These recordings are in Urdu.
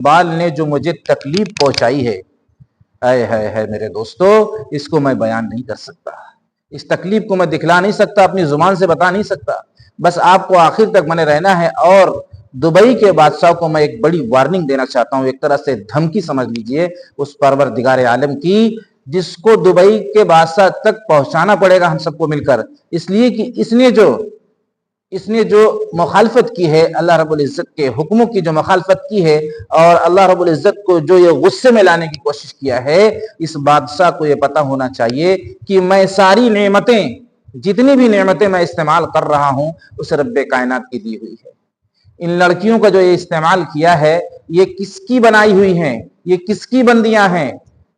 بال نے جو مجھے تکلیف پہنچائی ہے، اے میرے دوستو، اس کو میں بیان نہیں کر سکتا، اس تکلیف کو میں دکھلا نہیں سکتا، اپنی زبان سے بتا نہیں سکتا۔ بس آپ کو آخر تک بنے رہنا ہے۔ اور دبئی کے بادشاہ کو میں ایک بڑی وارننگ دینا چاہتا ہوں، ایک طرح سے دھمکی سمجھ لیجئے اس پروردگار عالم کی، جس کو دبئی کے بادشاہ تک پہنچانا پڑے گا ہم سب کو مل کر، اس لیے کہ اس نے جو مخالفت کی ہے، اللہ رب العزت کے حکموں کی جو مخالفت کی ہے، اور اللہ رب العزت کو جو یہ غصے میں لانے کی کوشش کیا ہے، اس بادشاہ کو یہ پتا ہونا چاہیے کہ میں ساری نعمتیں، جتنی بھی نعمتیں میں استعمال کر رہا ہوں، اس رب کائنات کی دی ہوئی ہے۔ ان لڑکیوں کا جو یہ استعمال کیا ہے، یہ کس کی بنائی ہوئی ہیں؟ یہ کس کی بندیاں ہیں؟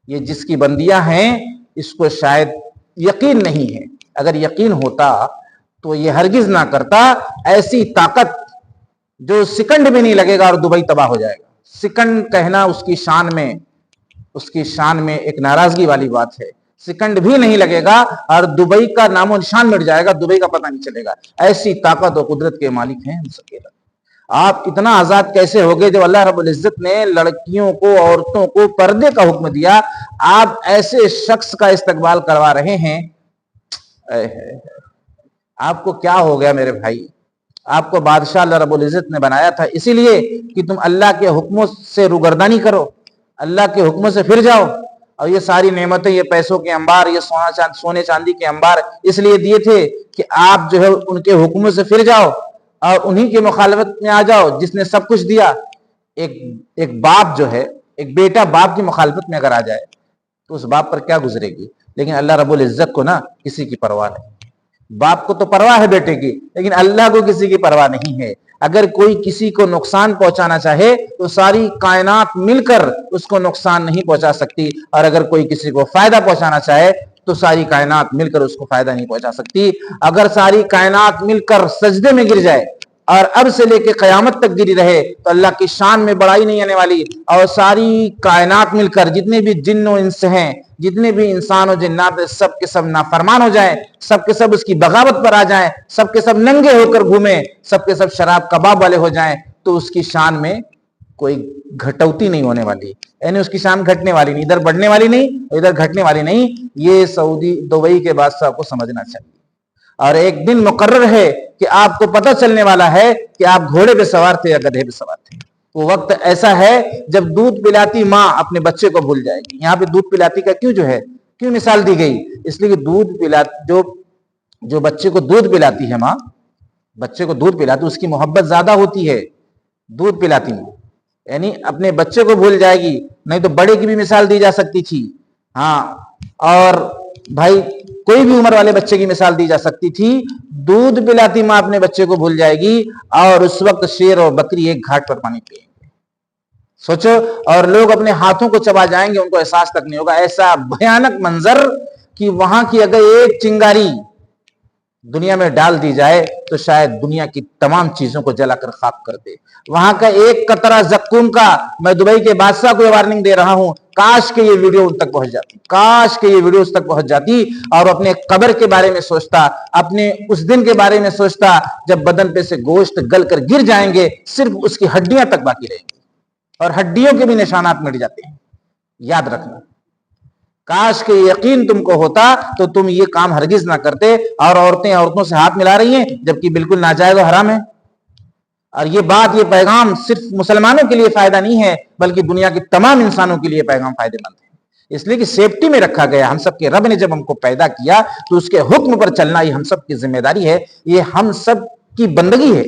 یہ جس کی بندیاں ہیں، اس کو شاید یقین نہیں ہے۔ اگر یقین ہوتا تو یہ ہرگز نہ کرتا۔ ایسی طاقت جو سیکنڈ بھی نہیں لگے گا اور دبئی تباہ ہو جائے گا۔ سیکنڈ کہنا اس کی شان میں ایک ناراضگی والی بات ہے۔ سیکنڈ بھی نہیں لگے گا اور دبئی کا نام و نشان مٹ جائے گا، دبئی کا پتہ نہیں چلے گا۔ ایسی طاقت و قدرت کے مالک ہیں ہم سب کے رب۔ آپ اتنا آزاد کیسے ہوگے جب اللہ رب العزت نے لڑکیوں کو، عورتوں کو پردے کا حکم دیا، آپ ایسے شخص کا استقبال کروا رہے ہیں؟ آپ کو کیا ہو گیا میرے بھائی؟ آپ کو بادشاہ اللہ رب العزت نے بنایا تھا اسی لیے کہ تم اللہ کے حکموں سے روگردانی کرو، اللہ کے حکموں سے پھر جاؤ۔ اور یہ ساری نعمتیں، یہ پیسوں کے انبار، یہ سونے چاندی کے انبار اس لیے دیے تھے کہ آپ جو ہے ان کے حکموں سے پھر جاؤ اور انہی کے مخالفت میں آ جاؤ جس نے سب کچھ دیا۔ ایک باپ جو ہے، ایک بیٹا باپ کی مخالفت میں اگر آ جائے تو اس باپ پر کیا گزرے گی؟ لیکن اللہ رب العزت کو نا کسی کی پرواہ نہیں۔ باپ کو تو پرواہ ہے بیٹے کی، لیکن اللہ کو کسی کی پرواہ نہیں ہے۔ اگر کوئی کسی کو نقصان پہنچانا چاہے تو ساری کائنات مل کر اس کو نقصان نہیں پہنچا سکتی، اور اگر کوئی کسی کو فائدہ پہنچانا چاہے تو ساری کائنات مل کر اس کو فائدہ نہیں پہنچا سکتی۔ اگر ساری کائنات مل کر سجدے میں گر جائے اور اب سے لے کے قیامت تک گری رہے تو اللہ کی شان میں بڑائی نہیں آنے والی، اور ساری کائنات مل کر جتنے بھی جن و انس ہیں، جتنے بھی انسان و جنات، سب کے سب نافرمان ہو جائیں، سب کے سب اس کی بغاوت پر آ جائیں، سب کے سب ننگے ہو کر گھومیں، سب کے سب شراب کباب والے ہو جائیں، تو اس کی شان میں کوئی گھٹوتی نہیں ہونے والی، یعنی اس کی شان گھٹنے والی نہیں، ادھر بڑھنے والی نہیں ادھر گھٹنے والی نہیں۔ یہ سعودی دبئی کے بادشاہ کو سمجھنا چاہیے۔ اور ایک دن مقرر ہے کہ آپ کو پتہ چلنے والا ہے کہ آپ گھوڑے پہ سوار تھے یا گدھے پہ سوار تھے۔ وہ وقت ایسا ہے جب دودھ پلاتی ماں اپنے بچے کو بھول جائے گی۔ یہاں پہ دودھ پلاتی کا کیوں مثال دی گئی؟ اس لیے کہ دودھ پلاتی جو بچے کو دودھ پلاتی ہے ماں، بچے کو دودھ پلاتی، اس کی محبت زیادہ ہوتی ہے دودھ پلاتی ماں، یعنی اپنے بچے کو بھول جائے گی۔ نہیں تو بڑے کی بھی مثال دی جا سکتی تھی، ہاں، اور بھائی کوئی بھی عمر والے بچے کی مثال دی جا سکتی تھی۔ دودھ پلاتی ماں اپنے بچے کو بھول جائے گی اور اس وقت شیر اور بکری ایک گھاٹ پر پانی پئیں گے، سوچو، اور لوگ اپنے ہاتھوں کو چبا جائیں گے، ان کو احساس تک نہیں ہوگا۔ ایسا بھیانک منظر کہ وہاں کی اگر ایک چنگاری دنیا میں ڈال دی جائے تو شاید دنیا کی تمام چیزوں کو جلا کر خاک کر دے۔ وہاں کا ایک قطرہ زقوم کا، میں دبئی کے بادشاہ کو یہ وارننگ دے رہا ہوں، کاش کہ یہ ویڈیو ان تک پہنچ جاتی، کاش کہ یہ ویڈیو اس تک پہنچ جاتی اور اپنے قبر کے بارے میں سوچتا، اپنے اس دن کے بارے میں سوچتا جب بدن پہ سے گوشت گل کر گر جائیں گے، صرف اس کی ہڈیاں تک باقی رہیں گی، اور ہڈیوں کے بھی نشانات مٹ جاتے ہیں۔ یاد رکھنا، کاش کہ یقین تم کو ہوتا تو تم یہ کام ہرگز نہ کرتے۔ اور عورتیں عورتوں سے ہاتھ ملا رہی ہیں جبکہ بالکل ناجائز و حرام ہے۔ اور یہ بات، یہ پیغام صرف مسلمانوں کے لیے فائدہ نہیں ہے بلکہ دنیا کے تمام انسانوں کے لیے پیغام فائدہ مند ہے، اس لیے کہ سیفٹی میں رکھا گیا۔ ہم سب کے رب نے جب ہم کو پیدا کیا تو اس کے حکم پر چلنا یہ ہم سب کی ذمہ داری ہے، یہ ہم سب کی بندگی ہے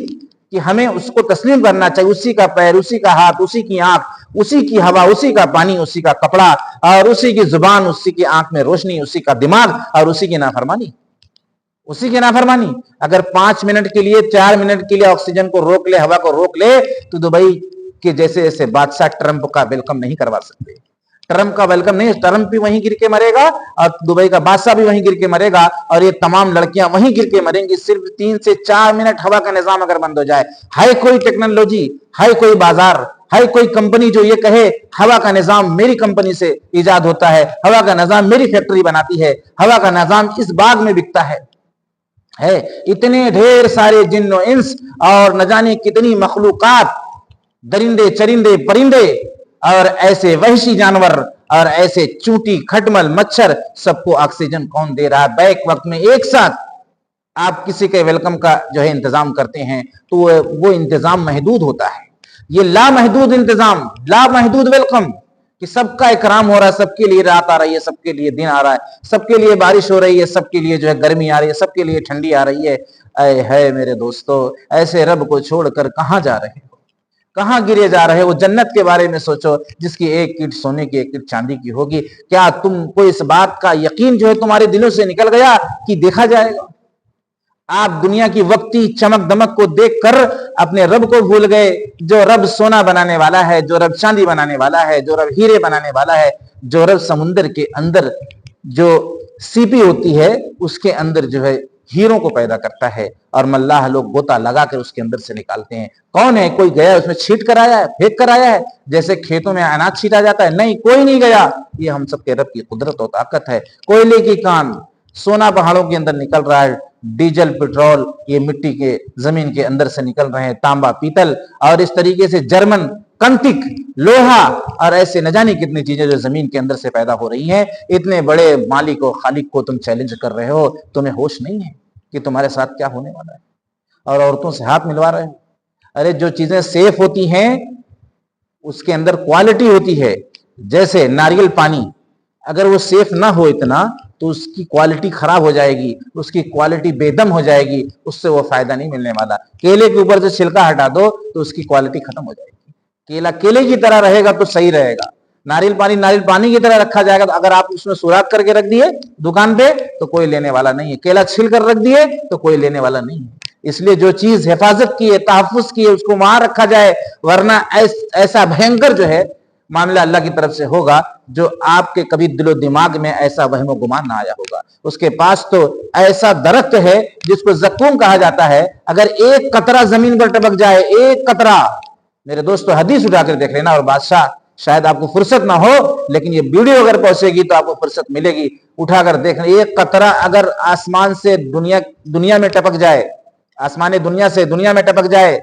کہ ہمیں اس کو تسلیم کرنا چاہیے۔ اسی کا پیر، اسی کا ہاتھ، اسی کی آنکھ، اسی کی ہوا، اسی کا پانی، اسی کا کپڑا، اور اسی کی زبان، اسی کی آنکھ میں روشنی، اسی کا دماغ، اور اسی کی نافرمانی، اسی کی نافرمانی۔ اگر 5 منٹ کے لیے، 4 منٹ کے لیے آکسیجن کو روک لے، ہوا کو روک لے، تو دبئی کے جیسے ایسے بادشاہ ٹرمپ کا ویلکم نہیں کروا سکتے۔ ٹرمپ کا ویلکم نہیں، ٹرمپ بھی وہیں گر کے مرے گا اور دبئی کا بادشاہ بھی وہیں گر کے مرے گا، اور یہ تمام لڑکیاں وہیں گر کے مریں گی۔ صرف 3 سے 4 منٹ ہوا کا نظام اگر بند ہو جائے، ہے کوئی ٹیکنالوجی، ہے کوئی بازار، ہے کوئی کمپنی جو یہ کہے ہوا کا نظام میری کمپنی سے ایجاد ہوتا ہے، ہوا کا نظام میری فیکٹری بناتی ہے، ہوا کا نظام اس باغ میں بکتا ہے؟ اتنے ڈھیر سارے جن و انس اور نہ جانے کتنی مخلوقات درندے چرندے پرندے اور ایسے وحشی جانور اور ایسے چونٹی کھٹمل مچھر سب کو آکسیجن کون دے رہا ہے؟ بیک وقت میں ایک ساتھ آپ کسی کے ویلکم کا جو ہے انتظام کرتے ہیں تو وہ انتظام محدود ہوتا ہے. یہ لامحدود انتظام، لامحدود ویلکم کہ سب کا اکرام ہو رہا ہے، سب کے لیے رات آ رہی ہے، سب کے لیے دن آ رہا ہے، سب کے لیے بارش ہو رہی ہے، سب کے لیے جو ہے گرمی آ رہی ہے، سب کے لیے ٹھنڈی آ رہی ہے. اے ہے میرے دوستو، ایسے رب کو چھوڑ کر کہاں جا رہے ہو؟ کہاں گرے جا رہے ہو؟ جنت کے بارے میں سوچو جس کی ایک اینٹ سونے کی ایک اینٹ چاندی کی ہوگی. کیا تم کو اس بات کا یقین جو ہے تمہارے دلوں سے نکل گیا کہ دیکھا جائے گا؟ آپ دنیا کی وقتی چمک دمک کو دیکھ کر اپنے رب کو بھول گئے، جو رب سونا بنانے والا ہے، جو رب چاندی بنانے والا ہے، جو رب ہیرے بنانے والا ہے، جو رب سمندر کے اندر جو سیپی ہوتی ہے اس کے اندر جو ہے ہیروں کو پیدا کرتا ہے اور ملاح لوگ گوتا لگا کر اس کے اندر سے نکالتے ہیں. کون ہے؟ کوئی گیا اس میں چھیٹ کر آیا ہے، پھینک کر آیا ہے جیسے کھیتوں میں اناج چھیٹا جاتا ہے؟ نہیں، کوئی نہیں گیا. یہ ہم سب کے رب کی قدرت و طاقت ہے. کوئلے کی کان، سونا پہاڑوں کے اندر نکل رہا ہے، ڈیزل پیٹرول یہ مٹی کے زمین کے اندر سے نکل رہے ہیں، تانبا پیتل اور اس طریقے سے جرمن کنٹک لوہا اور ایسے نہ جانے کتنی چیزیں جو زمین کے اندر سے پیدا ہو رہی ہیں. اتنے بڑے مالک و خالق کو تم چیلنج کر رہے ہو، تمہیں ہوش نہیں ہے کہ تمہارے ساتھ کیا ہونے والا ہے؟ اور عورتوں سے ہاتھ ملوا رہے ہو. ارے جو چیزیں سیف ہوتی ہیں اس کے اندر کوالٹی ہوتی ہے. جیسے ناریل پانی اگر وہ سیف نہ ہو اتنا تو اس کی کوالٹی خراب ہو جائے گی، اس کی کوالٹی بے دم ہو جائے گی، اس سے وہ فائدہ نہیں ملنے والا. کیلے کے اوپر سے چھلکا ہٹا دو تو اس کی کوالٹی ختم ہو جائے گی. کیلا کیلے کی طرح رہے گا تو صحیح رہے گا. ناریل پانی کی طرح رکھا جائے گا تو اگر آپ اس میں سوراخ کر کے رکھ دیے دکان پہ تو کوئی لینے والا نہیں ہے. کیلا چھل کر رکھ دیے تو کوئی لینے والا نہیں ہے. اس لیے جو چیز حفاظت کی ہے، تحفظ کی ہے، اس کو وہاں رکھا جائے، ورنہ ایسا بھینکر جو ہے معاملہ اللہ کی طرف سے ہوگا جو آپ کے کبھی دل و دماغ میں ایسا وہم و گمان نہ آیا ہوگا. اس کے پاس تو ایسا درخت ہے جس کو زقوم کہا جاتا ہے، اگر ایک قطرہ زمین پر ٹپک جائے، ایک قطرہ، میرے دوستو حدیث اٹھا کر دیکھ لینا. اور بادشاہ شاید آپ کو فرصت نہ ہو لیکن یہ ویڈیو اگر پہنچے گی تو آپ کو فرصت ملے گی، اٹھا کر دیکھنا. ایک قطرہ اگر آسمان سے دنیا میں ٹپک جائے، آسمان دنیا سے دنیا میں ٹپک جائے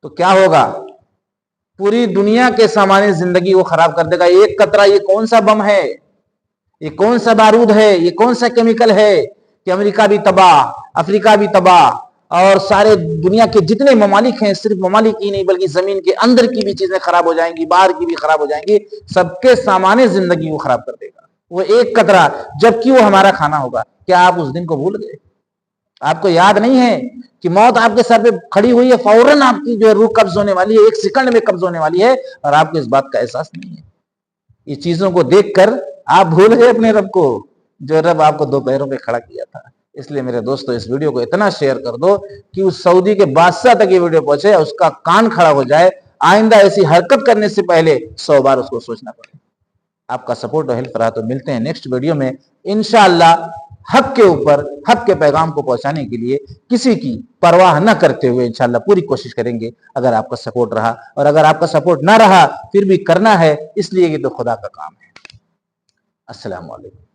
تو کیا ہوگا؟ پوری دنیا کے سامان زندگی وہ خراب کر دے گا. ایک قطرہ، یہ کون سا بم ہے، یہ کون سا بارود ہے، یہ کون سا کیمیکل ہے کہ امریکہ بھی تباہ، افریقہ بھی تباہ اور سارے دنیا کے جتنے ممالک ہیں، صرف ممالک ہی نہیں بلکہ زمین کے اندر کی بھی چیزیں خراب ہو جائیں گی، باہر کی بھی خراب ہو جائیں گی، سب کے سامان زندگی وہ خراب کر دے گا وہ ایک قطرہ، جبکہ وہ ہمارا کھانا ہوگا. کیا آپ اس دن کو بھول گئے؟ آپ کو یاد نہیں ہے کہ موت آپ کے سر پہ کھڑی ہوئی ہے، فوراً آپ کی جو روح قبض ہونے والی ہے، ایک سیکنڈ میں قبض ہونے والی ہے اور آپ کو اس بات کا احساس نہیں ہے؟ یہ چیزوں کو دیکھ کر آپ بھول گئے اپنے رب کو، جو رب آپ کو دو پیروں پہ کھڑا کیا تھا. اس لیے میرے دوستو اس ویڈیو کو اتنا شیئر کر دو کہ اس سعودی کے بادشاہ تک یہ ویڈیو پہنچے، اس کا کان کھڑا ہو جائے، آئندہ ایسی حرکت کرنے سے پہلے 100 بار اس کو سوچنا پڑے. آپ کا سپورٹ اور ہیلپ رہا تو ملتے ہیں نیکسٹ ویڈیو میں انشاءاللہ. حق کے اوپر حق کے پیغام کو پہنچانے کے لیے کسی کی پرواہ نہ کرتے ہوئے انشاءاللہ پوری کوشش کریں گے اگر آپ کا سپورٹ رہا. اور اگر آپ کا سپورٹ نہ رہا پھر بھی کرنا ہے، اس لیے یہ تو خدا کا کام ہے. السلام علیکم.